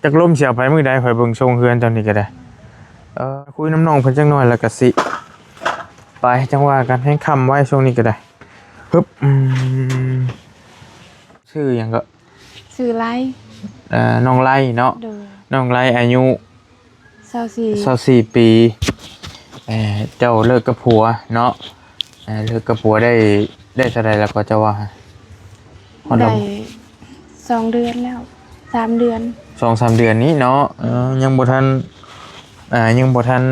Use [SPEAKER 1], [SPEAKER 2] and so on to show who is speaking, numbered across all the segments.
[SPEAKER 1] จักล่มเสียไปมื้อใดข่อยเบิ่งทรงเฮือนตอนนี้ก็ได้คุยน้ำน้องเพิ่นจักหน่อยแล้วก็สิไปจังว่ากันให้ค่ำไว้ช่วงนี้ก็ได้ฮึบชื่อหยังก็
[SPEAKER 2] ชื่อไร
[SPEAKER 1] น้องไล่เนาะน้องไล่อายุ24ปีเจ้าเลิกกับผัวเนาะเลิกกับผัวได้เท่าไรแล้วก็จะว่า
[SPEAKER 2] ได้2 เดือนแล้ว3 เดือน
[SPEAKER 1] 2-3 เดือนนี้เนาะยังบ่ทัน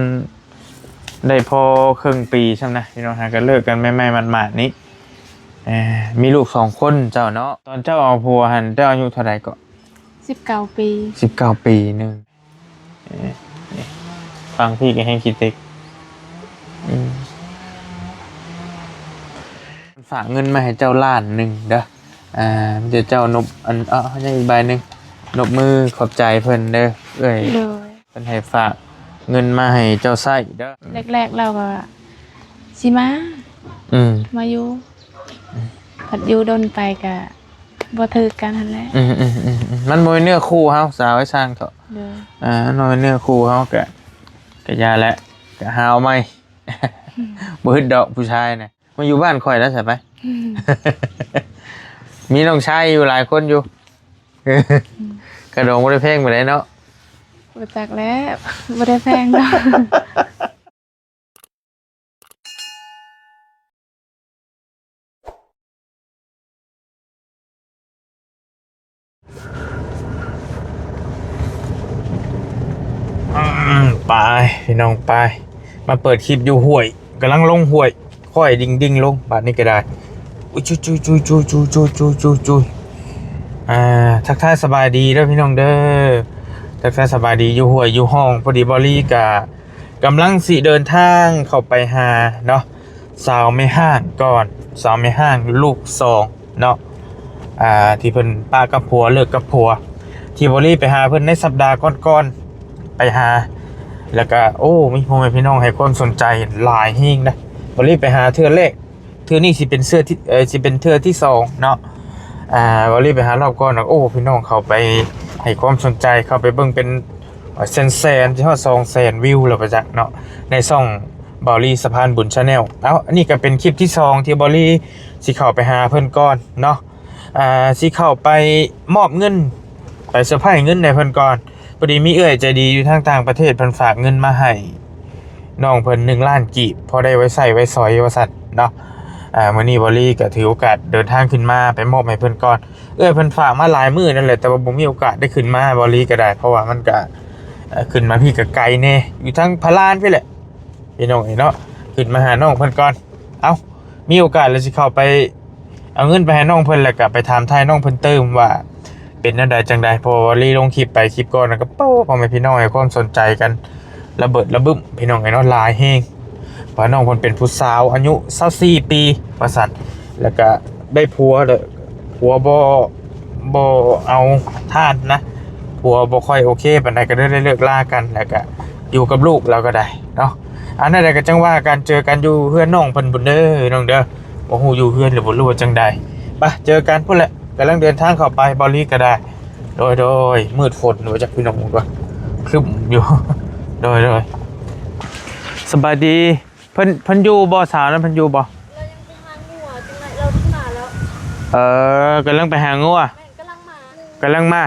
[SPEAKER 1] ได้พอครึ่งปีใช่ไหมพี่น้องฮะก็เลิกกันไม่หมาดๆนี้มีลูก2 คนเจ้าเนาะตอนเจ้าเอาผัวหันเจ้าอายุเท่าไรก็
[SPEAKER 2] 19 ปี
[SPEAKER 1] 19 ปีนึงฟังพี่ก็ให้คิดเด็กฝากเงินมาให้เจ้าล้านหนึ่งเด้อมันจะเจ้านบยังอีกใบหนึ่งนบมือขอบใจเพิ่นเด้อเพิ่นให้ฝากเงินมาให้เจ้าใช้เด้อ
[SPEAKER 2] แรกๆเราก็สิมาอยู่ผัดอยู่ดนไปก็บ่ถือกันหั่นแหละ
[SPEAKER 1] มันบ่เนื้อคู่เฮาสาวไว้สร้างเถอะน้อยเนื้อคู่เฮาก็ยาแล้วก็หาเอาใหม่บ่ฮึดดอกผู้ชายน่ะมาอยู่บ้านข่อยแล้วใช่ไหมมีน้องชายอยู่หลายคนอยู่กระโดงบ่ได้เพลงไปได้เนาะ
[SPEAKER 2] บ่จักแล้วบ่ได้แพงดอก
[SPEAKER 1] ไปพี่น้องไปมาเปิดคลิปอยู่ห้วยกำลังลงห้วยค่อยดิ่งลงบาดนี้ก็ได้จุยทักทายสบายดีเด้อพี่น้องเด้อทักทายสบายดีอยู่ห้วยอยู่ห้องพอดีบอลี่กำลังสิเดินทางเข้าไปหาเนาะสาวไม่ห้างก่อนสาวไม่ห้างลูก2เนาะที่เพิ่นป้ากับผัวเลิกกับผัวที่บอลี่ไปหาเพิ่นในสัปดาห์ก่อนไปหาแล้วก็มีพ่อแม่พี่น้องให้ความสนใจหลายแฮงนะบอลี่ไปหาเทื่อแรกเทื่อนี้สิเป็นเทื่อที่2เนาะบอลี่ไปหารอบก่อนนะพี่น้องเข้าไปให้ความสนใจเข้าไปเบิ่งเป็นแสนที่ฮอด200,000 วิวแล้วประจักษ์เนาะในช่องบอลี่สะพานบุญ Channel อันนี้ก็เป็นคลิปที่2ที่บอลี่สิเข้าไปหาเพิ่นก่อนเนาะสิเข้าไปมอบเงินไปเซอร์ไพรส์เงินในเพิ่นก่อนพอดีมีใจดีอยู่ทางต่างประเทศเพิ่นฝากเงินมาให้น้องเพิ่น1 ล้านกีบพอได้ไว้ใส่ไว้สอยว่าซั่นเนาะมื้อนี้บอลี่ก็ถือโอกาสเดินทางขึ้นมาไปมอบให้เพิ่นก่อนเพิ่นฝากมาหลายมื้อนั่นแหละแต่ว่าบ่มีโอกาสได้ขึ้นมาบอลี่ก็ได้เพราะว่ามันก็ขึ้นมาพี่ก็ไกลแน่อยู่ทางพะลานพี่แหละพี่น้องเนาะขึ้นมาหาน้องเพิ่นก่อนมีโอกาสแล้วสิเข้าไปเอาเงินไปให้น้องเพิ่นแล้วก็ไปถามทายน้องเพิ่นเติมว่าเป็นจังได๋พอรีลงคลิปไปคลิปก่อนก็พ่อแม่พี่น้องให้ความสนใจกันระเบิดระบึ้มพี่น้องเนาะหลายแฮงว่าน้องเพิ่นเป็นผู้สาวอายุ24 ปีว่าซั่นแล้วก็ได้ผัวเด้อผัวบ่เอาทานนะผัวบ่ค่อยโอเคปานใดก็ได้เลิกลากันแล้วก็อยู่กับลูกแล้วก็ได้เนาะอันนั้นก็จังว่าการเจอกันอยู่เฮือนน้องเพิ่นบุญเด้อน้องเด้อบ่ฮู้อยู่เฮือนหรือบ่รู้ว่าจังใดไปเจอกันพุ่นแหละกำลังเดินทางเข้าไปบอลี่ก็ได้โดยมืดฝนหนูจากพี่น้องก่อนครึ้มอยู่โดยสบายดีเพิ่นอยู่บ่สาวนั้นเพิ่นอยู่บ่
[SPEAKER 3] เรายังไปหางัวจังไรเราขึ้นมาแล้ว
[SPEAKER 1] กำลังไปหางัว
[SPEAKER 3] กำลังมา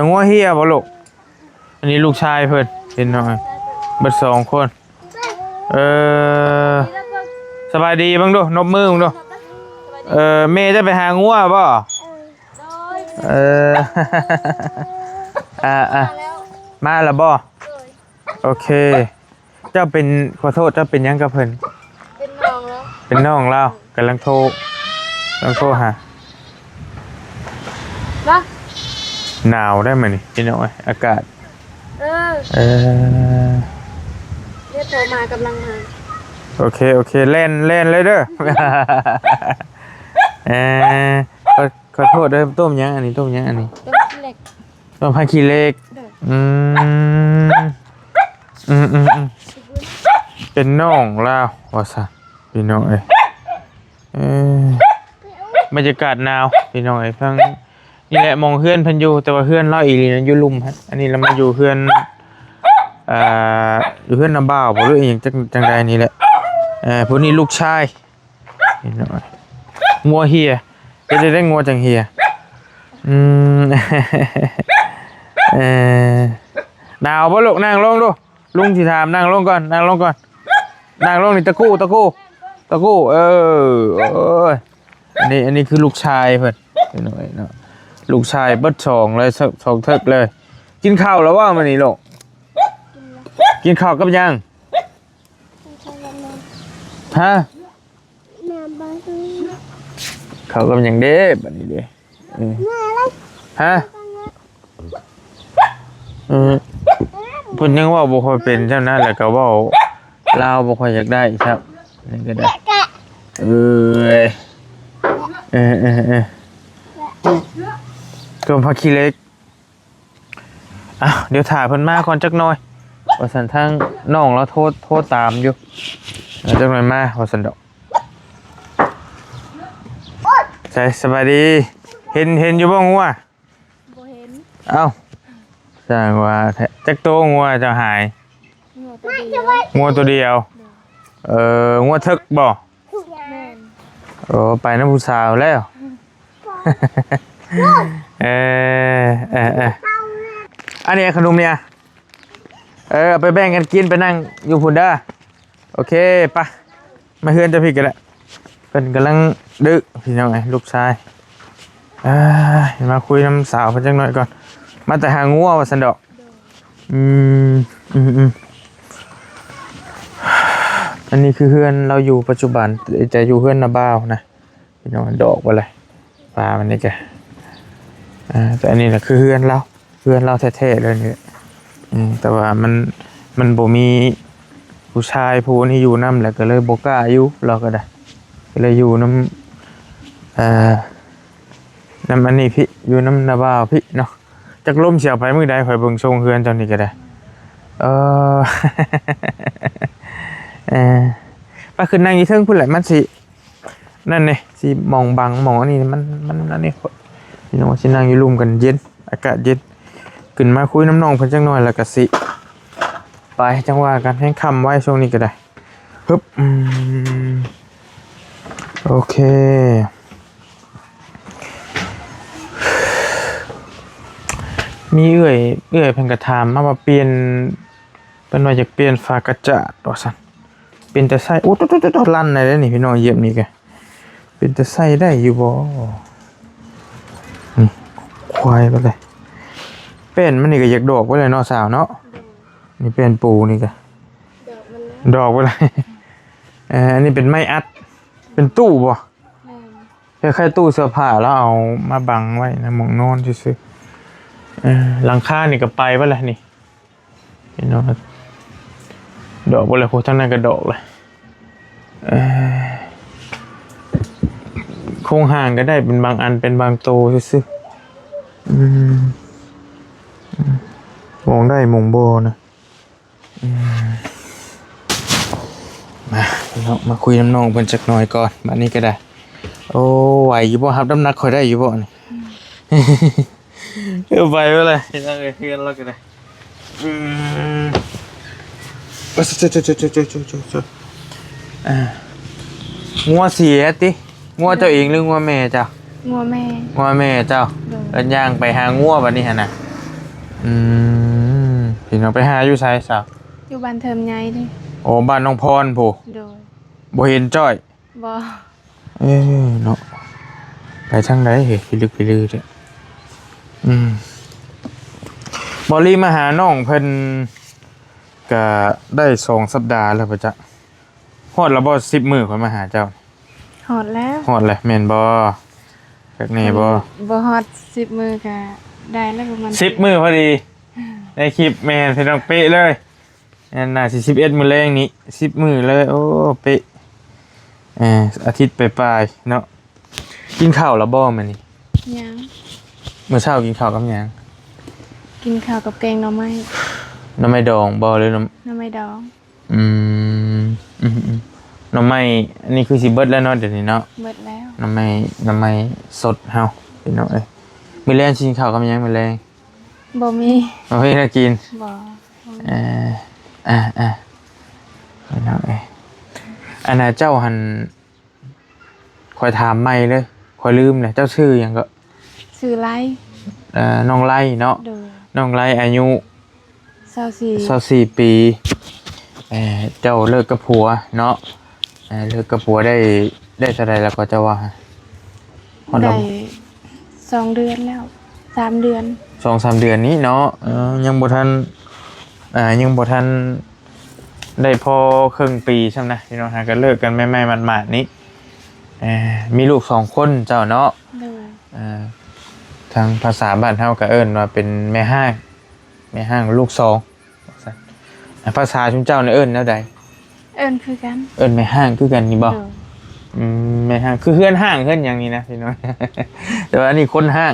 [SPEAKER 1] งัวเฮียบ่ลูกอันนี้ลูกชายเพิ่นเป็นน้อยเบิด2 คนสบายดีบ้างดูนบมือบ้างดูเมย์จะไปหางัวป่ะมาแล้วบ่โอเคเจ้าเป็นขอโทษเจ้าเป็นยังกับเพิ่นเป็นน้องแล้วกำลังโทรหาหนาวได้ไหมนี่พี่น้อยอากาศ
[SPEAKER 3] เรียกโทรมากำลังมา
[SPEAKER 1] โอเคเล่นเลยเด้อขอโทษเด้อต้มยังอันนี้ต้มยังอันนี้ต้มผักขี้เหล็กเป็นน้องลาวว่าซะพี่น้องบรรยากาศหนาวพี่น้องฟัง นี่แหละมองเฮือนเพิ่นอยู่แต่ว่าเฮือนเราอีหลีนั้นอยู่ลุมฮะอันนี้เรามาอยู่เฮือนอยู่เฮือนน้าบ่าวบ่รู้อีหยังจังใดนี่แหละพวกนี้ลูกชายนี่หน่อยงัวเฮียได้งัวจังเฮียเออหนาวบ่ลูกนั่งลงดูลุงสิถามนั่งลงก่อนนั่งลงนี่ตะกู้อันนี้คือลูกชายเพิ่นหน่อยเนาะลูกชายเบิดสองเลยสองเทิกเลยกินข้าวแล้วว่ามื้อนี้ลูกกินข้าวกับยังฮะข้าวกับยังเด้บัดนี้เด้ฮะเพิ่นยังว่าบ่ค่อยเป็นเท่านั้นแหละก็เว้าลาวบ่ค่อยอยากได้ครับนี่ก็ได้ก็พักขี้เล็กเดี๋ยวถ่ายเพิ่นมาก่อนจักหน่อยว่าสันทางน้องแล้วโทษตามอยู่จักหน่อยมาว่าสันดอกใช่สบายดีเห็นอยู่บ้างงัว
[SPEAKER 3] บ่เห็น
[SPEAKER 1] เอ้าจ้างว่าจักโตงัวจะหายงัวตัวเดียวงัวทึกบ่ไปน้ำผู้สาวแล้วอันนี้ขนมเนี่ยเอาไปแบ่งกันกินไปนั่งอยู่พุ่นเด้อโอเคปะมาเฮือนจะพี่กันแล้วเป็นกำลังดื้อพี่น้องไงลูกชายมาคุยน้ำสาวเพิ่นจังหน่อยก่อนมาแต่หางัวว่าสันดอกอันนี้คือเฮือนเราอยู่ปัจจุบันจะอยู่เฮือนนาบ้าวนะพี่น้องดอกว่าอะไรปลามันนี่แกแต่อันนี้แหละคือเฮือนเราแท้ๆเลยนี่แต่ว่ามันบ่มีผู้ชายผู้นี้อยู่นำแหละก็เลยบ่กล้าอยู่เราก็ได้ก็เลยอยู่น้ำอันนี้พี่อยู่น้ำนาบ้าวพี่เนาะจักล่มเสียไปมื้อใดข่อยเบิ่งทรงเฮือนเจ้านี่ก็ได้ป้าขึ้นนั่งอยู่เทิงพุ่นแหละมันสินั่นนี่สิมองบังมองอันนี้มันอันนี้พี่น้องสินั่งอยู่ร่วมกันเย็นอากาศเย็นขึ้นมาคุยน้ำนองเพิ่นจังหน่อยแล้วก็สิไปจังว่ากันให้ค่ำไว้ช่วงนี้ก็ได้ฮึบโอเคมีเอื้อยเพิ่นก็ถามมาว่าเปลี่ยนเพิ่นว่าอยากเปลี่ยนฝากระจาดว่าซั่นเป็นแต่ใส่โอ้ตุ๊ดลั่นได้แล้วนี่พี่น้องเหยียบนี่แกเป็นแต่ใส่ได้อยู่บ่นี่ควายไปเลยเป็นมันนี่ก็อยากดอกไว้เลยเนาะสาวเนาะนี่เป็นปูนี่ก็ดอกไว้เลยอันนี้เป็นไม้อัดเป็นตู้บ่คล้ายๆตู้เสื้อผ้าแล้วเอามาบังไว้นะหมองนอนซื่อหลังคานี่ก็ไปไว้เลยนี่พี่น้องดอกไว้เลยพวกทั้งนั้นก็ดอกเลยโครงห่างก็ได้เป็นบางอันเป็นบางโตซื่อมองได้มองโบนะมาคุยน้ำนองเพิ่นจักหน่อยก่อนบัดนี้ก็ได้โอ้ไหวอยู่บ่ครับน้ำหนักค่อยได้อยู่บ่นี่ไปไว้เลยเฮ็ดอะไรเฮือนเราก็ได้งัวเสียติงัวเจ้าเองหรืองัวแม่เจ้า
[SPEAKER 2] งัวแม่
[SPEAKER 1] เจ้าแล้วย่างไปหางัวบัดนี้หั่นน่ะพี่น้องไปหาอยู่ไสสาว
[SPEAKER 2] อยู่บ้านเทิมใหญ่ดิ
[SPEAKER 1] โอ้บ้านน้องพรผู้
[SPEAKER 2] โดย
[SPEAKER 1] บ่เห็นจ้อย
[SPEAKER 2] บ่
[SPEAKER 1] เนาะไปทางไหนเฮ้พิลึกเด้บอลลี่มาหาน้องเพิ่นก็ได้2 สัปดาห์แล้วป่ะจ๊ะฮอดแล้วบ่10 มื้อค่อยมาหาเจ้า
[SPEAKER 2] ฮอด
[SPEAKER 1] แล้วแม่นบ่จักแน่
[SPEAKER 2] บ่ฮอด10 มื้อก็ได้แล้วประมาณ
[SPEAKER 1] 10 มื้อพอดีในคลิปแม่นพี่น้องเป๊ะเลยน่าสิ11 มื้อแรงนี้10 มื้อเลยโอ้เป๊ะอาทิตย์ปลายๆเนาะกินข้าวแล้วบ่มื้อนี้
[SPEAKER 2] ยัง
[SPEAKER 1] มื้อเช้ากินข้าวกับหยัง
[SPEAKER 2] กินข้าวกับแกงหน่อไ
[SPEAKER 1] ม้ดองบ่หรือห
[SPEAKER 2] น่อไม้ดอง
[SPEAKER 1] หน่อไม้อันนี้คือสิเบิดแล้วเนาะเดี๋ยวนี้เนาะ
[SPEAKER 2] เบิดแล้ว
[SPEAKER 1] หน่อไม้สดเฮาพี่น้องเอ้ย มื้อแลงกินข้าวกับหยังมื้อแลง
[SPEAKER 2] บ่มี
[SPEAKER 1] เอาให้น่ากิน
[SPEAKER 2] บ่
[SPEAKER 1] เอ่อเอาเนาะอันน่ะเจ้าหันคอยถามใหม่เลยคอยลืมเลยเจ้าชื่อหยังก็
[SPEAKER 2] ชื่อไร
[SPEAKER 1] น้องไล่เนาะ
[SPEAKER 2] โดย
[SPEAKER 1] น้องไล่อายุ
[SPEAKER 2] 24
[SPEAKER 1] 24ปีเจ้าเลิกกับผัวเนาะเลิกกับผัวได้เท่าไรแล้วก็จะว่าฮอด
[SPEAKER 2] ได้
[SPEAKER 1] แล้ว
[SPEAKER 2] 2 เดือนแล้ว3 เดือน
[SPEAKER 1] 2-3 เดือนนี้เนาะยังบ่ทันยังบ่ทันได้พอครึ่งปีใช่ไหมพี่น้องหากันเลิกกันใหม่ๆหมาดๆนี้มีลูก2คนเจ้าเนาะ
[SPEAKER 2] โดย
[SPEAKER 1] ทางภาษาบ้านเฮาก็เอิ้นว่าเป็นแม่ห้างลูก2ภาษาชุมเจ้าเนี่ยเอิ้นแนวใด
[SPEAKER 2] เอิ้นคือกัน
[SPEAKER 1] เอิ้นแม่ห้างคือกันนี่บ่
[SPEAKER 2] โดย
[SPEAKER 1] แม่ห้างคือเฮือนห้างเฮือนหยังนี่นะพี่น้อง แต่ว่าอันนี้คนห้าง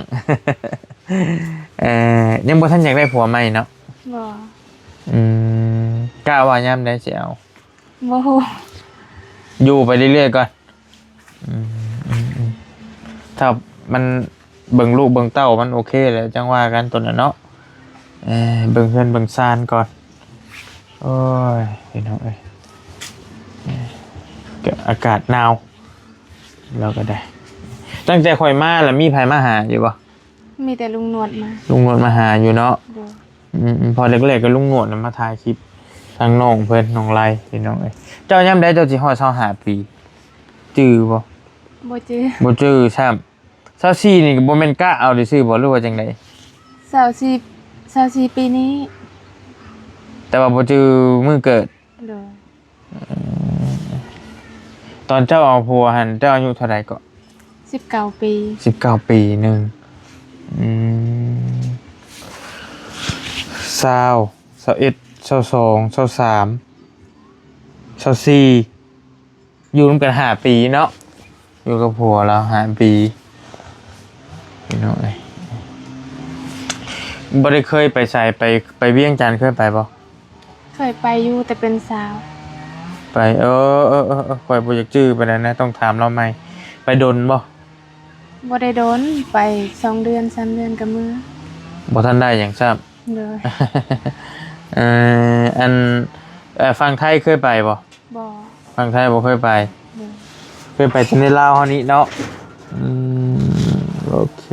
[SPEAKER 1] ยังบ่ทันอยากได้ผัวใหม่เนาะ
[SPEAKER 2] บ่
[SPEAKER 1] กล้าว่ายามใดสิเอา
[SPEAKER 2] บ่ฮู้
[SPEAKER 1] อยู่ไปเรื่อยๆก่อนถ้ามันเบิ่งลูกเบิ่งเต้ามันโอเคแล้วจังว่ากันตัวน่ะเนาะเบิ่งเฮือนเบิ่งซานก่อนโอ้ยพี่น้องเอ้ยอากาศหนาวเราก็ได้ตั้งใจข่อยมาแล้วมีไผมาหาอยู่บ่
[SPEAKER 2] มีแต่ลุงหนวดมา
[SPEAKER 1] ลุงนวดมาหาอยู่เนาะ
[SPEAKER 2] โดย
[SPEAKER 1] พอเล็กๆก็ลุงนวดน่ะมาถ่ายคลิปทางน้องเพิ่นน้องไล่พี่น้องเอ้ยเจ้ายามใดเจ้าสิฮอด25ปีจื้อบ่
[SPEAKER 2] บ่จื้อ
[SPEAKER 1] บ่จื้อซ้ำ24นี่ก็บ่แม่นกะเอาได้ซื้อบ่หรือว่าจังได๋
[SPEAKER 2] 24ปีนี้
[SPEAKER 1] แต่ว่าบ่จื้อมื้อเกิด
[SPEAKER 2] โดย
[SPEAKER 1] ตอนเจ้าเอาผัวหั่นเจ้าอายุเท่าใดก็
[SPEAKER 2] 19 ปี
[SPEAKER 1] 19 ปีหนึง20 21 22 23 24อยู่ร่วมกัน5ปีเนาะอยู่กับผัวเรา5ปีพี่น้องเอ้ยบ่ได้เคยไปใส่ไปเวียงจันทน์เคยไปบ่
[SPEAKER 2] เคยไปอยู่แต่เป็นสาว
[SPEAKER 1] ไปคอยบ่อยากจื้อไปแล้วนะต้องถามเราใหม่ไปดนบ่
[SPEAKER 2] บ่ได้โดนไป2 เดือน 3 เดือนก็มื้อ
[SPEAKER 1] บ่ทันได้หยังซ้ำ
[SPEAKER 2] โดย
[SPEAKER 1] อันฝั่งไทยเคยไปบ่
[SPEAKER 2] บ่
[SPEAKER 1] ฝั่งไทยบ่เคยไป
[SPEAKER 2] โดย
[SPEAKER 1] เคยไปที่ในลาวเฮานี้เนาะโอเค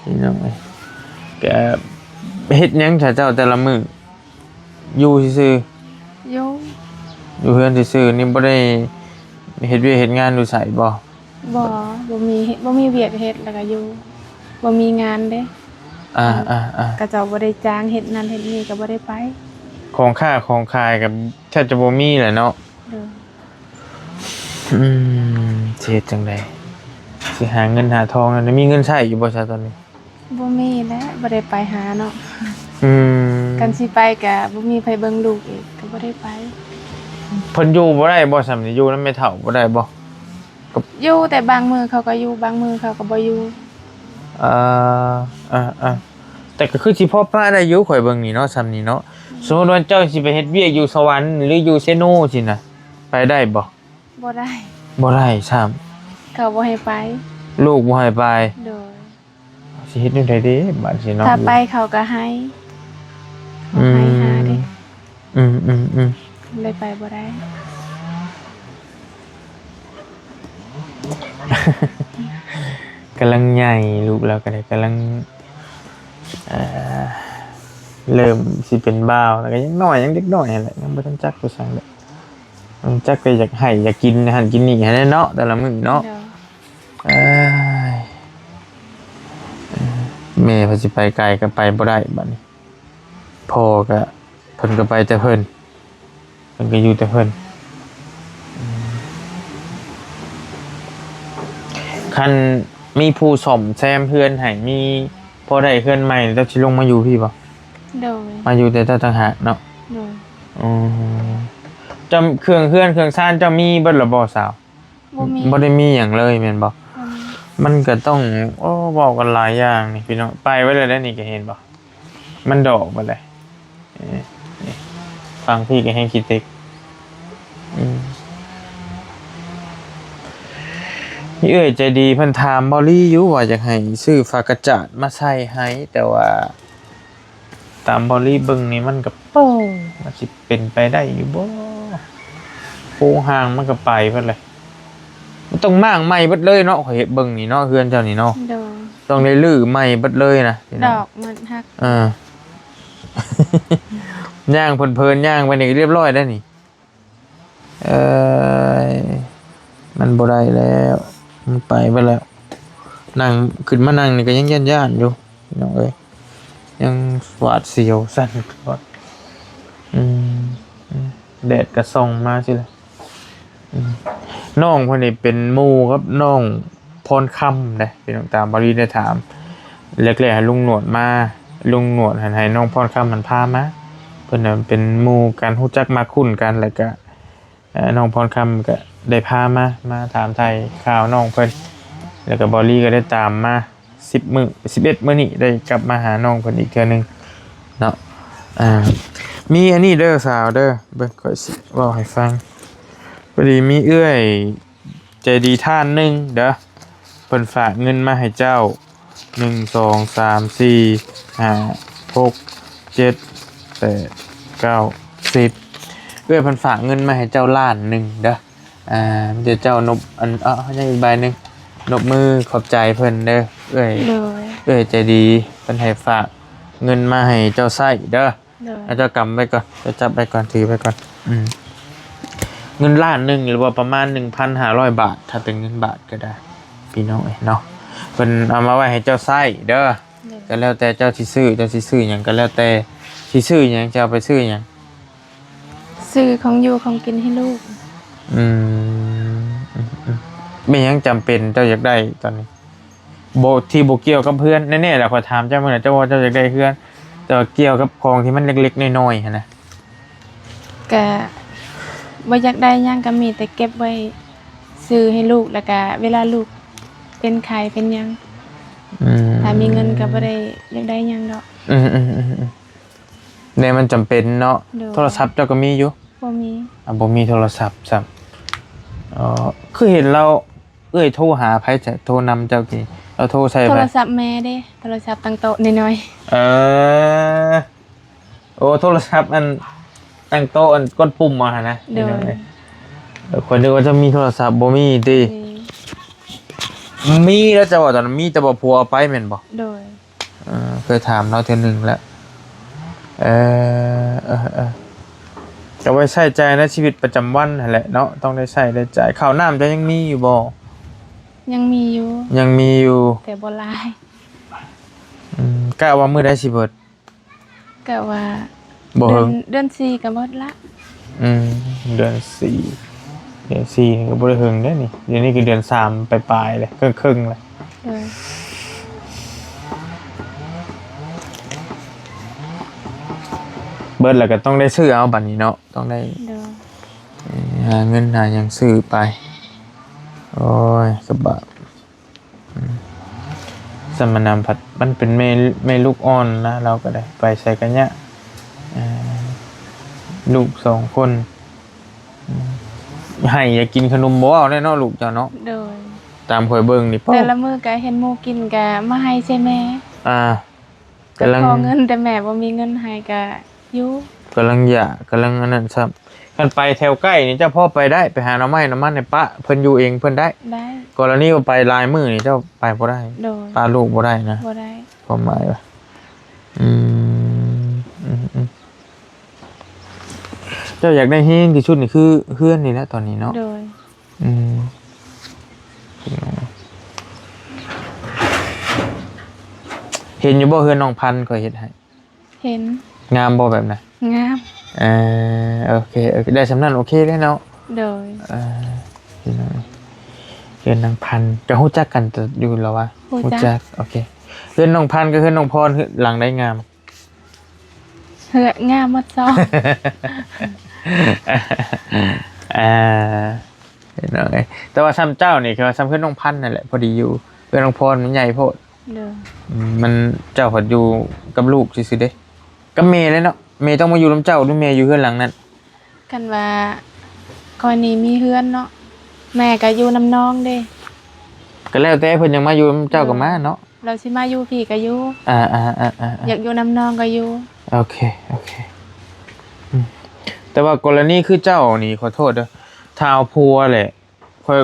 [SPEAKER 1] พี่น้องเอ้ยแกเฮ็ดหยังถ้าเจ้าแต่ละมื้ออยู่ซื่อ
[SPEAKER 2] อยู่
[SPEAKER 1] ๆอยู่เฮือนซื่อๆนี่บ่ได้เฮ็ดเวียกเฮ็ดงานอยู่ไสบ่
[SPEAKER 2] บ่มีเวียกเฮ็ดแล้วก็อยู่บ่มีงานเด้ ก็เจ้าบ่ได้จ้างเฮ็ดนั่นเฮ็ดนี่ก็บ่ได้ไป
[SPEAKER 1] ของค่าของขายกับแทบจะบ่มีแหละเนาะ
[SPEAKER 2] โดย
[SPEAKER 1] สิเฮ็ดจังได๋สิหาเงินหาทองนั่นมีเงินใช้อยู่บ่ซะตอนนี้
[SPEAKER 2] บ่มีแล้วบ่ได้ไปหาเนาะ
[SPEAKER 1] อืม
[SPEAKER 2] กันสิไปก็บ่มีไผเบิ่งลูกอีกก็บ่ได้ไป
[SPEAKER 1] เพิ่นอยู่บ่ได้บ่ซำนี่อยู่นำแม่เฒ่าบ่ได้บ่
[SPEAKER 2] อยู่แต่บางมื้อเขาก็อยู่บางมื้อเขาก็บ่อยู่
[SPEAKER 1] แต่ก็คือสิพ่อป้าได้อยู่ข่อยเบิ่งนี่เนาะซำนี่เนาะสมมุติว่าเจ้าสิไปเฮ็ดเวียกอยู่สวรรค์หรืออยู่เซโนสินะไปได้บ่
[SPEAKER 2] บ่ได้
[SPEAKER 1] บ่ได้ซ้
[SPEAKER 2] เขาบ่ให้ไป
[SPEAKER 1] ำลูกบ่ให้ไป
[SPEAKER 2] โดย
[SPEAKER 1] สิเฮ็ดจังไดเด้บัดสิเนาะ
[SPEAKER 2] ถ้าไปเขาก็ให้เขาให้หาเด้ เลยไปบ่ได้
[SPEAKER 1] กำลังใหญ่ลูกแล้วก็ได้กำลังเริ่มสิเป็นบ่าวแล้วก็ยังน้อยยังเด็กน้อยนั่นแหละยังบ่ทันจักผู้สั่งเลยมันจักก็อยากให้อยากกินหันกินนี่ให้เนาะแต่ละมื้อเนาะ
[SPEAKER 2] เดี๋ยว
[SPEAKER 1] เอ้ยแม่เพิ่นสิไปไกลก็ไปบ่ได้บัดนี้พ่อก็เพิ่นก็ไปแต่เพิ่นก็อยู่แต่เพิ่นคันมีผู้ซ่อมแซมเฮือนให้มีพอได้เฮือนใหม่แล้วสิลงมาอยู่พี่บ่
[SPEAKER 2] โดย
[SPEAKER 1] มาอยู่แต่ต่างหากเนาะ
[SPEAKER 2] โดย
[SPEAKER 1] อ๋อจำเครื่องเฮือนเครื่องซ่านจะมีเบิดละบ่สาว
[SPEAKER 2] บ่มี
[SPEAKER 1] บ่ได้มีหยังเลยแม่นบ่ มันก็ต้องบอกกันหลายอย่างนี่พี่น้องไปไว้เลยได้นี่ก็เห็นบ่มันดอกไปเลยนี่ฟังพี่ก็ให้คิดติ๊ก พี่เอ้ยใจดีเพิ่นถามบอลี่อยู่ว่าอยากให้ซื้อฝากระจาดมาใส่ให้แต่ว่าตามบอลี่เบิ่งนี่มันก็มันสิเป็นไปได้อยู่บ่โค้งห่างมันก็ไปเพิ่นเลยมันต้องมางใหม่เบิดเลยเนาะข่อยเฮ็ดเบิ่งนี่เนาะเฮือนเจ้านี่เนาะ
[SPEAKER 2] โดย
[SPEAKER 1] ต้องได้ลื้อใหม่เบิดเลยนะพี่
[SPEAKER 2] ด
[SPEAKER 1] น้อง
[SPEAKER 2] อกมันหัก
[SPEAKER 1] ย่างเพลินๆย่างไปนี่เรียบร้อยแล้วนี่มันบ่ได้แล้วมันไปแล้วนั่งขึ้นมานั่งนี่ก็ยังย่านๆอยู่พี่น้องเอ้ยยังหวาดเสียวสั่นก่อนแดดก็ส่องมาสิล่ะน้องคนนี้เป็นหมู่ครับน้องพรค่ำเด้พี่น้องตามบริได้ถามแรกๆให้ลุงหนวดมาลุงหนวดให้น้องพรค่ำมันพามาเพิ่นน่ะเป็นหมู่กันฮู้จักมาคุ้นกันแล้วก็น้องพรค่ำก็ได้พามาถามไทยข่าวน้องเพิ่นแล้วก็บอลี่ก็ได้ตามมา10 มื้อ11 มื้อนี้ได้กลับมาหาน้องเพิ่นอีกเทื่อนึงเนาะมีอันนี้เด้อสาวเด้อเบิ่งค่อยสิเว้าให้ฟังพอดีมีเอื้อยใจดีท่านหนึงเด้อเพิ่นฝากเงินมาให้เจ้า1 2 3 4 5 6 7 8 9 10เอื้อยเพิ่นฝากเงินมาให้เจ้าล้านหนึ่งเด้อเดี๋ยวเจ้านบอันยังอีกใบหนึงนบมือขอบใจเพิ่นเด้อเอื้อยใจดีเพิ่นให้ฝากเงินมาให้เจ้าใช้เด้อแล้วเจ้ากำไว้ก่อนจะจับไว้ก่อนถือไว้ก่อนเงินล้านหนึ่งหรือว่าประมาณ 1,500 บาทถ้าเป็นเงินบาทก็ได้พี่น้องเนาะเพิ่นเอามาไว้ให้เจ้าใช้เด้อก็แล้วแต่เจ้าสิซื้อหยังก็แล้วแต่สิซื้อหยังจะเอาไปซื้อหยัง
[SPEAKER 2] ซื้อของอยู่ของกินให้ลูก
[SPEAKER 1] ไม่ยังจำเป็นเจ้าอยากได้ตอนนี้โบที่โบเกี่ยวกับเพื่อนแน่ๆแหละขอถามเจ้าเมื่อไหร่เจ้าว่าเจ้าอยากได้เพื่อนแต่เกี่ยวกับของที่มันเล็กๆน้อยๆนะ
[SPEAKER 2] ก็บ่อยากได้หยังก็มีแต่เก็บไว้ซื้อให้ลูกแล้วก็เวลาลูกเป็นไข้เป็นหยังถ้ามีเงินก็บ่ได้อยากได้หยังดอก
[SPEAKER 1] เนี่ยมันจำเป็นเนาะโทรศัพท์เจ้าก็มีอยู่
[SPEAKER 2] บ่มี
[SPEAKER 1] บ่มีโทรศัพท์ซ้ำคือเห็นเราโทรหาไผจะโทรนำเจ้ากี่เราโทรใส่ไป
[SPEAKER 2] โทรศัพท์แม่เด้โทรศัพท์ตั้งโต๊ะน้อย
[SPEAKER 1] โอ้โทรศัพท์อันตั้งโต๊ะอันกดปุ่มมานะ
[SPEAKER 2] เดี๋ยว
[SPEAKER 1] คนนึกว่าจะมีโทรศัพท์บ่มีติมีแล้วจะว่าตอนนั้นมีแต่บ่ผัวเอาไปแม่นบ่
[SPEAKER 2] โดย
[SPEAKER 1] เคยถามเราเทื่อนึงแล้วจะไว้ใช้จ่ายในชีวิตประจำวันนั่นแหละเนาะต้องได้ใช้ได้จ่ายข้าวน้ำจะยังมีอยู่บ่
[SPEAKER 2] ยังมีอยู่แต่บ่หลาย
[SPEAKER 1] กะว่ามื้อใดสิเบิด
[SPEAKER 2] กะว่า
[SPEAKER 1] บ่เฮิง
[SPEAKER 2] เดือน4ก็หมดละ
[SPEAKER 1] เดือน4นี่ก็บ่ได้เฮิงเด้นี่เดี๋ยวนี้คือเดือน3ปลายๆเลยครึ่งๆเลยเบิดแล้วก็ต้องได้ซื้อเอาบัดนี้เนาะต้องได้หาเงินหาหยังซื้อไปโอ้ยกระบะสมนำผัดมันเป็นแม่ลูกอ่อนนะเราก็ได้ไปใส่กันเนี่ยลูก2 คนให้อย่ากินขนมบ่เอาแน่เนาะลูกเจ้าเนาะ
[SPEAKER 2] โดย
[SPEAKER 1] ตามข่อยเบิ่งนี่
[SPEAKER 2] แต่ละมื้อก็เห็นหมู่กินก็มาให้ใช่แม่กำลังขอเงินแต่แม่บ่มีเงินให้ก็อยู่
[SPEAKER 1] กำลังอันนั้นครับกันไปแถวใกล้นี่เจ้าพ่อไปได้ไปหาน้ำมันในปะเพิ่นอยู่เองเพิ่นได้กรณีว่าไปลายมือนี่เจ้าไปบ่ได้ปาลูกบ่ได้นะ
[SPEAKER 2] บ่ได้
[SPEAKER 1] ความหมายว่าเจ้าอยากได้เฮงที่สุดนี่คือเฮือนนี่แหละตอนนี้เนาะเห็นอยู่บ่เฮือนน้องพันธุ์เคยเฮ็ดให้
[SPEAKER 2] เห็น
[SPEAKER 1] งามบ่แบบน่ะ
[SPEAKER 2] งาม
[SPEAKER 1] โอเคได้สำนั้นโอเคได้เนาะ
[SPEAKER 2] โดย
[SPEAKER 1] เฮือนน้องพันธุ์จะฮู้จักกันอยู่แล้ววะฮู้จักโอเคเฮือนน้องพันธุ์กับเฮือนน้องพรหลังได้งาม
[SPEAKER 2] เฮือนงามหมดซ้อ
[SPEAKER 1] เนาะแต่ว่าซ้ำเจ้านี่คือซ้ำเฮือนน้องพันธุ์นั่นแหละพอดีอยู่เฮือนน้องพรมันใหญ่โพดมันเจ้าพออยู่กับลูกซื่อๆเด้กับเมย์เลยเนาะเมย์ต้องมาอยู่น้ำเจ้าหรือเมย์อยู่เฮือนหลังนั้น
[SPEAKER 2] กันว่าก่อนนี้มีเฮือนเนาะแม่ก็อยู่น้ำน้องเด้
[SPEAKER 1] ก็แล้วแต่เพิ่นยังมาอยู่เจ้าก็มาเนาะ
[SPEAKER 2] เราสิมาอยู่พี่ก็อยู่
[SPEAKER 1] อ่า
[SPEAKER 2] อยากอยู่น้ำน้องก็อยู่
[SPEAKER 1] โอเคแต่ว่ากรณีคือเจ้านี่ขอโทษเด้อถ้าเอาผัวแหละ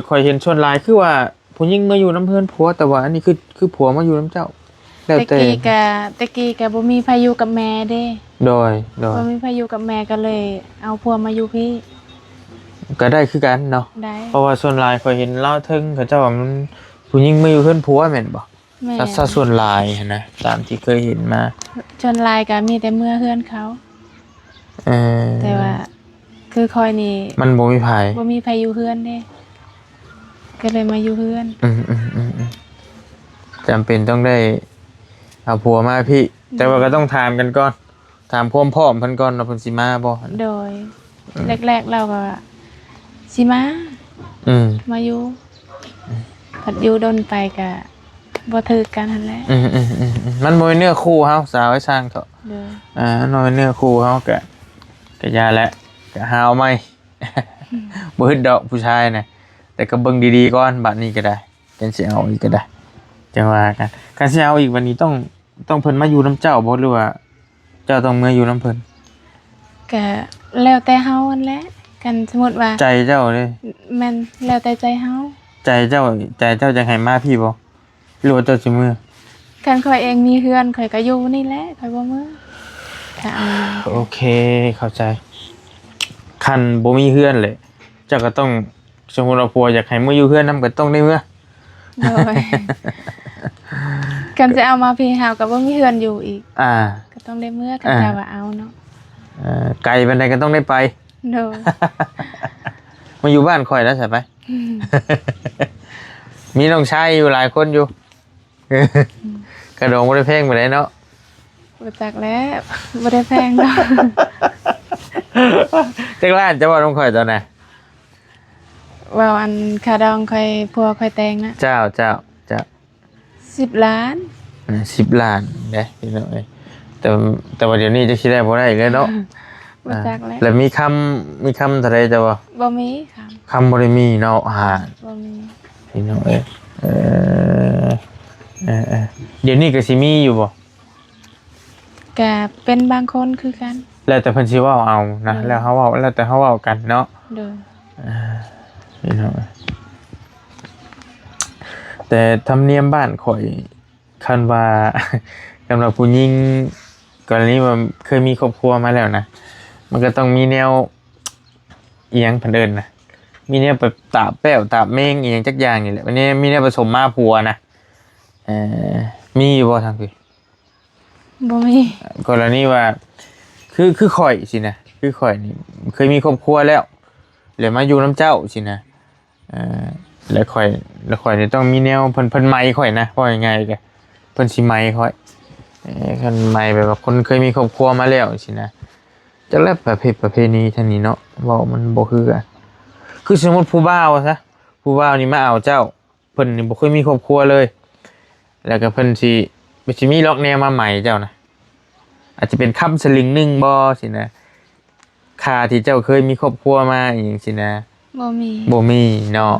[SPEAKER 1] ค่อยเห็นชวนหลายคือว่าผู้หญิงมาอยู่น้ำเพิ่นผัวแต่ว่าอันนี้คือผัวมาอยู่น้ำเจ้าแล้ว
[SPEAKER 2] ตะ
[SPEAKER 1] แต่
[SPEAKER 2] กี้ก็บ่มีพายุกับแม่เด้
[SPEAKER 1] โดย
[SPEAKER 2] บ่มีพายุกับแม่ก็เลย เอาผัวมาอยู่พี่
[SPEAKER 1] ก็ได้คือกันเนาะ
[SPEAKER 2] ได้
[SPEAKER 1] เพราะว่าส่วนหลายค่อยเห็นเล่าถึงเขาเจ้าว่ามันผู้หญิงมาอยู่เพิ่นผัวแม่นบ่
[SPEAKER 2] แม่
[SPEAKER 1] ถ้าส่วนหลายหั้นนะตามที่เคยเห็นมา
[SPEAKER 2] ชนลายก็มีแต่เมื่อเฮือนเขา
[SPEAKER 1] เออ
[SPEAKER 2] แต่ว่า คือคอยนี่
[SPEAKER 1] มันบ่มีไผ
[SPEAKER 2] บ่มีพายุเฮือนเด้ก็เลยมาอยู่เฮือน
[SPEAKER 1] จำเป็นต้องได้เอาผัวมาพี่ แต่ว่าก็ต้องถามกันก่อนถามพร้อมเพิ่นก่อนว่าเพิ่นสิมาบ่
[SPEAKER 2] โดยแรกๆเราก็สิมา
[SPEAKER 1] อืม
[SPEAKER 2] มาอยู่ผัดอยู่ดนไปก็บ่ถือกันหั่นแหละ
[SPEAKER 1] มันบ่เป็นเนื้อคู่เฮาสาวไว้สร้างเถอะ
[SPEAKER 2] โดย
[SPEAKER 1] มันบ่เป็นเนื้อคู่เฮาก็ยาแหละก็หาเอาใหม่ บ่ฮึดดอกผู้ชายน่ะแต่ก็เบิ่งดีๆก่อนบัดนี้ก็ได้จังสิเอาอีกก็ได้จังว่ากันการสิเอาอีกวันนี้ต้องเพิ่นมาอยู่น้ำเจ้าบ่หรือว่าเจ้าต้องมาอยู่น้ำเพิ่น
[SPEAKER 2] ก็แล้วแต่เฮาหั่นแหละกันสมมุติว่า
[SPEAKER 1] ใจเจ้าเด้
[SPEAKER 2] แม่นแล้วแต่ใจเฮา
[SPEAKER 1] ใจเจ้าจังให้มาพี่บ่หรือว่าเจ้าสิมื้อ
[SPEAKER 2] คันข่อยเองมีเฮือนข่อยก็อยู่นี่แหละข่อยบ่มื้อถ้าเอามา
[SPEAKER 1] โอเคเข้าใจคันบ่มีเฮือนเลยเจ้าก็ต้องสมมุติว่าผัวอยากให้มื้ออยู่เฮือนนำก็ต้องได้มื้อ
[SPEAKER 2] โดยกันจะเอามาพี่เฮาก็บ่มีเฮือนอยู่อีก
[SPEAKER 1] อ่า
[SPEAKER 2] ก็ต้องได้มื้อคันถ้าว่าเอาเนาะ
[SPEAKER 1] ไกลปานใดก็ต้องได้ไป
[SPEAKER 2] โดย
[SPEAKER 1] มาอยู่บ้านข่อยแล้วใช่ไหม มีน้องชายอยู่หลายคนอยู่ กระโดงบ่ได้เพลงไปได้เนาะ
[SPEAKER 2] บ่จักแล้วบ่ได้แพงดอก
[SPEAKER 1] จักล้านจะว่าน้องข่อยตอนไหน
[SPEAKER 2] ว่าอันค่าดองค่อยพัวค่อยแต่งนะ
[SPEAKER 1] เจ้า
[SPEAKER 2] 10 ล้าน
[SPEAKER 1] 10 ล้านเด้พี่น้องเอ้ยแต่ว่าเดี๋ยวนี้จะคิดได้บ่ได้อีกแล้วเนาะ
[SPEAKER 2] บ่จักแล้ว
[SPEAKER 1] แล้วมีคำเท่าไรจะว่า
[SPEAKER 2] บ่มีค่ะ
[SPEAKER 1] คำบ่ได้มีเนาะ
[SPEAKER 2] บ่มี
[SPEAKER 1] พี่น้องเอ้ยเดี๋ยวนี้ก็สิมีอยู่บ่
[SPEAKER 2] ก็เป็นบางคนคือกัน
[SPEAKER 1] แล้วแต่เพิ่นสิเว้าเอานะแล้วเฮาเว้าแล้วแต่เฮาเว้ากันเนาะ
[SPEAKER 2] โดย
[SPEAKER 1] พี่น้องแต่ธรรมเนียมบ้านข่อยคันว่า สำหรับผู้หญิงกรณีว่าเคยมีครอบครัวมาแล้วนะมันก็ต้องมีแนวเอียงเพิ่นเอิ้นนะมีแนวแบบตาแป้วตาเม้งอีหยังจักอย่างนี่แหละวันนี้มีแนวผสมมาผัวนะมีอยู่บ่ทางคือ
[SPEAKER 2] บ่มี
[SPEAKER 1] กรณีว่าคือข่อยสินะคือข่อยนี่เคยมีครอบครัวแล้วเลยมาอยู่น้ำเจ้าสินะแล้วข่อยนี่ต้องมีแนวเพิ่นไม้ข่อยนะเพราะยังไงกะเพิ่นสิไม้ข่อยเพิ่นไม้แบบว่าคนเคยมีครอบครัวมาแล้วสินะจักแล้วประเพณีท่านนี้เนาะเว้ามันบ่คือกันคือสมมุติผู้บ่าวซะผู้บ่าวนี่มาเอาเจ้าเพิ่นนี่บ่เคยมีครอบครัวเลย แล้วก็เพิ่นสิมีล็อกแนวมาใหม่เจ้านะอาจจะเป็นคำสลึงหนึ่งบ่สินะค่าที่เจ้าเคยมีครอบครัวมาอหย่างสินะ
[SPEAKER 2] บ่มี
[SPEAKER 1] เนาะ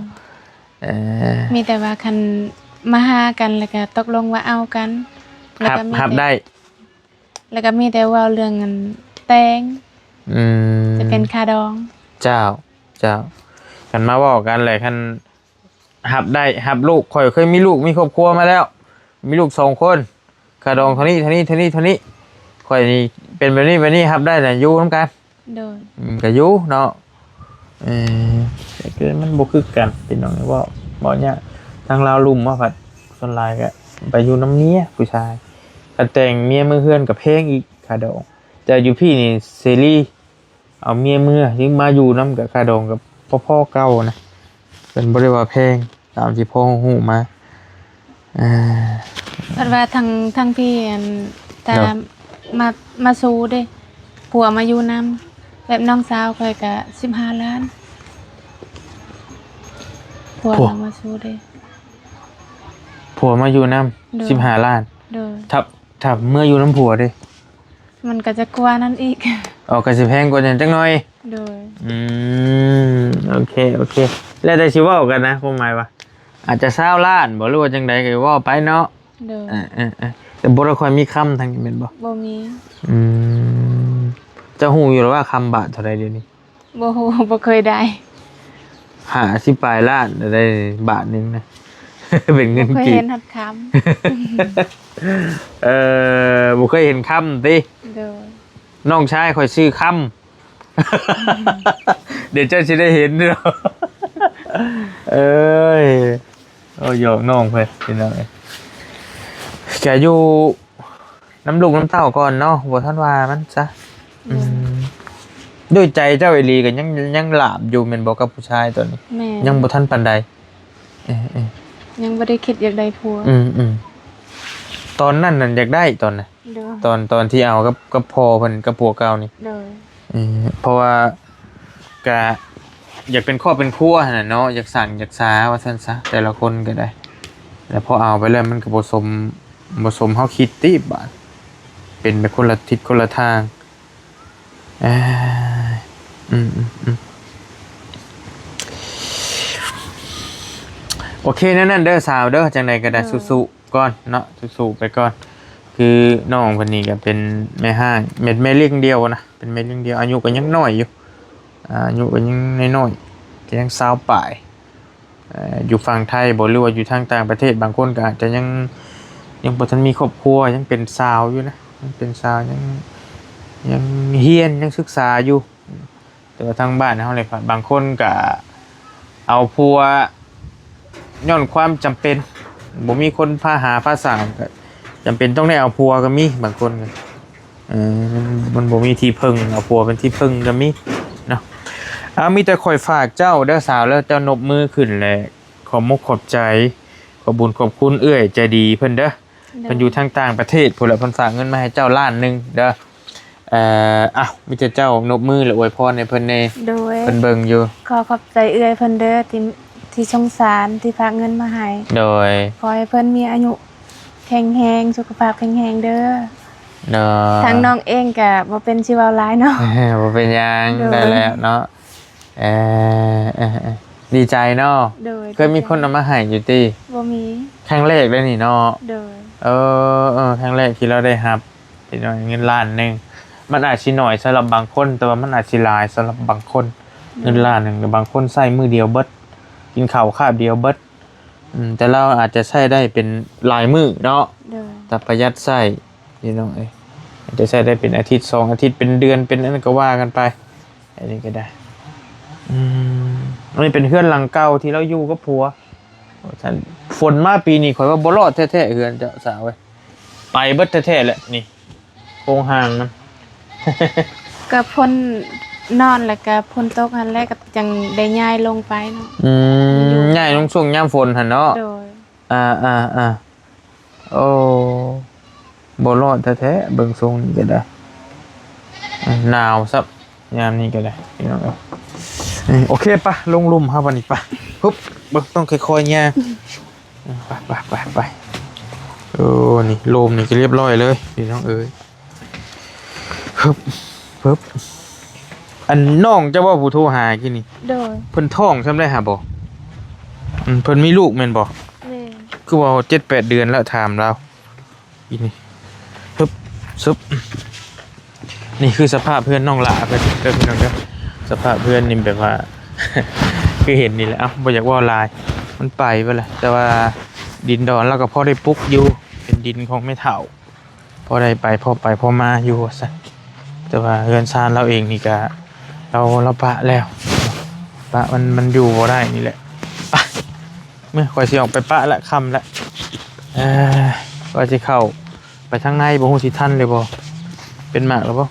[SPEAKER 2] มีแต่ว่าคันมาหากันแล้วก็ตกลงว่าเอากันแล้วก็มี
[SPEAKER 1] หับได้
[SPEAKER 2] แล้วก็มีแต่ว่าเรื่องเงินแต่งจะเป็นค่าดอง
[SPEAKER 1] เจ้ากันมาเว้ากันเลยคันหับได้หับลูกข่อยเคยมีลูกมีครอบครัวมาแล้ว มีลูก2 คนค่าดองเท่านี้ข่อยนี่เป็นแบบนี้หับได้น่ะอยู่นำกัน
[SPEAKER 2] โดย
[SPEAKER 1] ก็อยู่เนาะแต่คือมันบ่คือกันพี่น้องว่าบ่เนี่ยทางลาวลุ่มว่าผัดส่วนหลายก็ไปอยู่น้ำเมียผู้ชายก็แต่งเมียมือเฮือนกับเพลงอีกค่าดองแต่อยู่พี่นี่เสรีเอาเมียมือยิ่งมาอยู่น้ำกับค่าดองกับพ่อเก่านะเป็นบ่ได้ว่าเพลงตามที่พ่อฮู้มา
[SPEAKER 2] เพราะว่าทางพี่อันตามมาสู้เด้ผัวมาอยู่นำแบบน้องสาวค่อยก็15 ล้านผัวเรามาสู้เด้
[SPEAKER 1] ผัวมาอยู่น้ำ15 ล้าน
[SPEAKER 2] โดย
[SPEAKER 1] ถ้าเมื่ออยู่น้ำผัวเด้
[SPEAKER 2] มันก็จะกว่านั้นอีก
[SPEAKER 1] ก็สิแพงกว่านั้นจักหน่อย
[SPEAKER 2] โดย
[SPEAKER 1] โอเคแล้วแต่สิเว้ากันนะความหมายว่า อาจจะ20ล้านบ่รู้ว่าจังได๋ก็ว่าไปเนาะ
[SPEAKER 2] โดย
[SPEAKER 1] แต่บ่ได้ค่อยมีคำทางนี้แม่นบ่
[SPEAKER 2] บ่มี
[SPEAKER 1] อืมจะฮู้อยู่แล้วว่าคำบาทเท่าใดเดี๋ยวนี้
[SPEAKER 2] บ่ฮู้บ่เคยได้
[SPEAKER 1] 50ปลายล้านได้บาทหนึงนะ เป็นเงิน
[SPEAKER 2] บ่เคย
[SPEAKER 1] กี
[SPEAKER 2] เห็
[SPEAKER 1] บ
[SPEAKER 2] นหัดคำ
[SPEAKER 1] บ่เคยเห็นคำติ
[SPEAKER 2] โดย
[SPEAKER 1] น้องชายข่อยชื่อคำ เดี๋ยวเจ้าสิได้เห็นเด้อ เอ้ยโอ้ยอกน้องเพิ่นพี่น้องเอ้ยแกอยู่น้ำลูกน้ำเต้าก่อนเนาะบ่ทันว่ามันซะด้วยใจเจ้าอีหลีก็ยังหลาบอยู่แม่นบ่กับผู้ชายตอนนี้
[SPEAKER 2] แม่
[SPEAKER 1] ยังบ่ทันปานใดเอ้ย
[SPEAKER 2] ยังบ่ได้คิดอยากได้ผัว
[SPEAKER 1] ตอนนั้นน่ะอยากได้ตอนน่ะ
[SPEAKER 2] โดย
[SPEAKER 1] ตอนที่เอากับพ่อเพิ่นกับผัวเก่านี่
[SPEAKER 2] โดย
[SPEAKER 1] เพราะว่าก็อยากเป็นครอบเป็นครัวหั่นน่ะเนาะอยากสั่งอยากสาว่าซั่นซะแต่ละคนก็ได้แล้วพอเอาไปแล้วมันก็บ่สมเฮาคิดติบาดเป็นไปคนละทิศคนละทางโอเคนั่นเด้อสาวเด้อจังใดก็ได้สู้ๆก่อนเนาะสู้ๆไปก่อนคือน้องคนนี้ก็เป็นแม่ห้างแม่เลี้ยงเดียวนะเป็นแม่เลี้ยงเดียวอายุก็ยังน้อยอยู่อายุก็ยังน้อยๆก็ยังสาวปลายอยู่ฝั่งไทยบ่หรือว่าอยู่ทางต่างประเทศบางคนก็อาจจะยังบ่ทันมีครอบครัวยังเป็นสาวอยู่นะยังเป็นสาวยังเรียนยังศึกษาอยู่แต่ว่าทางบ้านเฮาเลยบางคนก็เอาผัวย้อนความจำเป็นบ่มีคนพาหาพาสร้างก็จำเป็นต้องได้เอาผัวก็มีบางคนก็มันบ่มีที่พึ่งเอาผัวเป็นที่พึ่งก็มีเนาะมีแต่ข่อยฝากเจ้าเด้อสาวแล้วเจ้านบมือขึ้นแหละขอบมกขอบใจขอบบุญขอบคุณเอื้อยใจดีเพิ่นเด้อเพิ่นอยู่ทางต่างประเทศพุ่นละเพิ่นฝากเงินมาให้เจ้าล้านนึงเด้อมีแต่เจ้านบมือและอวยพรให้เพิ่นแน่
[SPEAKER 2] โดย
[SPEAKER 1] เพิ่นเบิ่งอยู่
[SPEAKER 2] ขอบใจเอื้อยเพิ่นเด้อที่สงสารที่ฝากเงินมาให้
[SPEAKER 1] โดย
[SPEAKER 2] ขอให้เพิ่นมีอายุแข็งแรงสุขภาพแข็งแรงเด้อ
[SPEAKER 1] เนาะ
[SPEAKER 2] ทางน้องเองก็บ่เป็นสิเว้าหลายเนาะ
[SPEAKER 1] บ่เป็นหยัง
[SPEAKER 2] โดย
[SPEAKER 1] ได้แล้วเนาะดีใจเนาะ
[SPEAKER 2] โดย
[SPEAKER 1] เคยมีคนเอามาให้อยู่ติ
[SPEAKER 2] บ่มี
[SPEAKER 1] ครั้งแรกเลยนี่เนาะ
[SPEAKER 2] โดย
[SPEAKER 1] ครั้งแรกที่เราได้รับพี่น้อยเงินล้านหนึงมันอาจสิน้อยสำหรับบางคนแต่ว่ามันอาจสิหลายสำหรับบางคนเงินล้านหนึงแต่บางคนใช้มื้อเดียวเบิดกินข้าวคาบเดียวเบิดแต่เราอาจจะใช้ได้เป็นหลายมื้อเนาะ
[SPEAKER 2] โดย
[SPEAKER 1] แต่ประหยัดใช้พี่น้องอาจจะใช้ได้เป็นอาทิตย์2อาทิตย์เป็นเดือนเป็นอันนั้นก็ว่ากันไปอันนี้ก็ได้อันนี้เป็นเฮือนหลังเก่าที่เราอยู่กับผัวฉันฝนมาปีนี้ข่อยว่าบ่รอดแท้ๆเฮือนเจ้าสาวเว้ยไปเบิดแท้ๆแหละนี่โครงหางมัน
[SPEAKER 2] ก็พ่นนอนแล้วก็พ่นตกหั่นแหละก็จังได้ย้ายลงไปเนาะ
[SPEAKER 1] ง่ายลงช่วงยามฝนหั่นเนาะ
[SPEAKER 2] โดย
[SPEAKER 1] โอ้บ่รอดแท้ๆเบิ่งทรงนี่ก็ได้หนาวซับยามนี้ก็ได้พี่น้องโอเคปะลงลุ่มครับวันนี้ปะปุ๊บเบิ่งต้องค่อยๆย่างไปโอ้นี่ลมนี่ก็เรียบร้อยเลยพี่น้องเอ้ยปึ๊บอันน้องจะว่าผู้โทรหากี่นี่
[SPEAKER 2] โดย
[SPEAKER 1] เพิ่นท้องซำได้หาบ่เพิ่นมีลูกแม่นบ่
[SPEAKER 2] แม่
[SPEAKER 1] คือว่า 7-8 เดือนแล้วถามเราอีนี่ปึ๊บซึบนี่คือสภาพเพื่อนน้องหลาเพิ่นเด้อพี่น้องเด้อสภาพเพื่อนนี่แบบว่า คือเห็นนี่แหละเอ้าบ่อยากว่าลายมันไปไปแหละแต่ว่าดินดอนเราก็พอได้ปลุกอยู่เป็นดินของแม่เฒ่าพอได้ไปพอมาอยู่ซะแต่ว่าเรือนชานเราเองนี่ก็เราปะแล้วปะมันอยู่บ่ได้นี่แหละไปเมื่อค่อยสิออกไปปะละค่ำละว่าสิเข้าไปทางในบ่ฮู้สิทันเลยบ่เป็นหมากแล้วบ่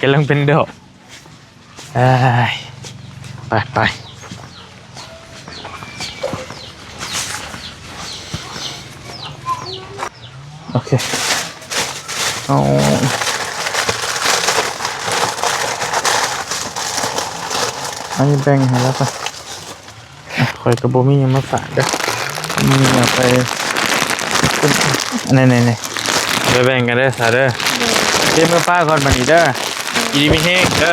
[SPEAKER 1] กำลังเป็นดอกไปโอเคเอาอันนี้แบ่งให้แล้วป่ะคอยกระโบมี่ยังมาฝากเด้อมีเอาไปนี่ไปแบ่งกันเด้อสาเด้อเยี่ยมกับป้าก่อนบัดนี้เด้อยินดีไม่แห้งเด้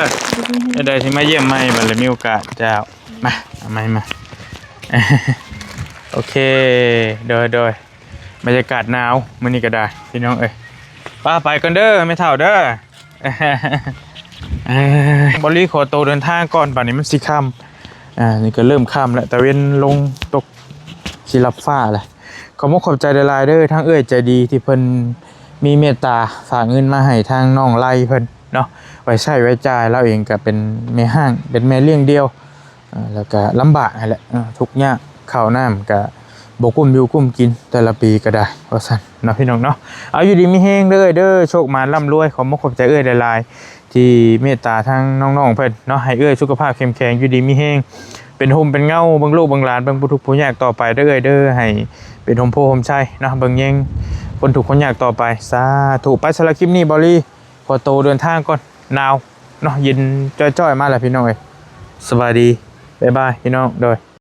[SPEAKER 1] อได้ที่มาเยี่ยมใหม่บัดเลยมีโอกาสเจ้ามาเอาใหม่มา โอเคโดยบรรยากาศหนาวมื้อนี้ก็ได้พี่น้องเอ้ยป้าไปก่อนเด้อไม่เท่าเด้อ บอลลี่ขอตัวเดินทางก่อนป่านนี้มันสิค่ำนี่ก็เริ่มค่ำแล้วแต่เว้นลงตกสิรับฟ้าเลยขอบคุณขอบใจหลายๆเด้อทั้งเอ้ยใจดีที่เพิ่นมีเมตตาฝากเงินมาให้ทางน้องไล่เพิ่นเนาะไว้ใช้ไว้จ่ายเราเองก็เป็นแม่ห้างเป็นแม่เลี้ยงเดียวแล้วก็ลำบากนั่นแหละทุกข์ยากข้าวน้ำก็บ่กุ้มอยู่กุ้มกินแต่ละปีก็ได้ว่าซั่นเนาะพี่น้องเนาะเอาอยู่ดีมีแฮงเด้อโชคมาร่ำรวยขอบคุณขอบใจเอ้ยหลายๆที่เมตตาทางน้องๆเพิ่นเนาะให้เอ้ยสุขภาพเข้มแข็งอยู่ดีมีแฮงเป็นโฮมเป็นเงาเบิ่งลูกเบิ่งหลานเบิ่งผู้ทุกข์ผู้ยากต่อไปเด้อให้เป็นโฮมโพโฮมชัยเนาะเบิ่งแยงคนทุกข์คนยากต่อไปสาธุไปสำหรับคลิปนี้บอลลี่ขอตัวเดินทางก่อนหนาวเนาะเย็นจ้อยๆมาแล้วพี่น้องเอ้ยสวัสดีบ๊ายบายพี่น้องโดย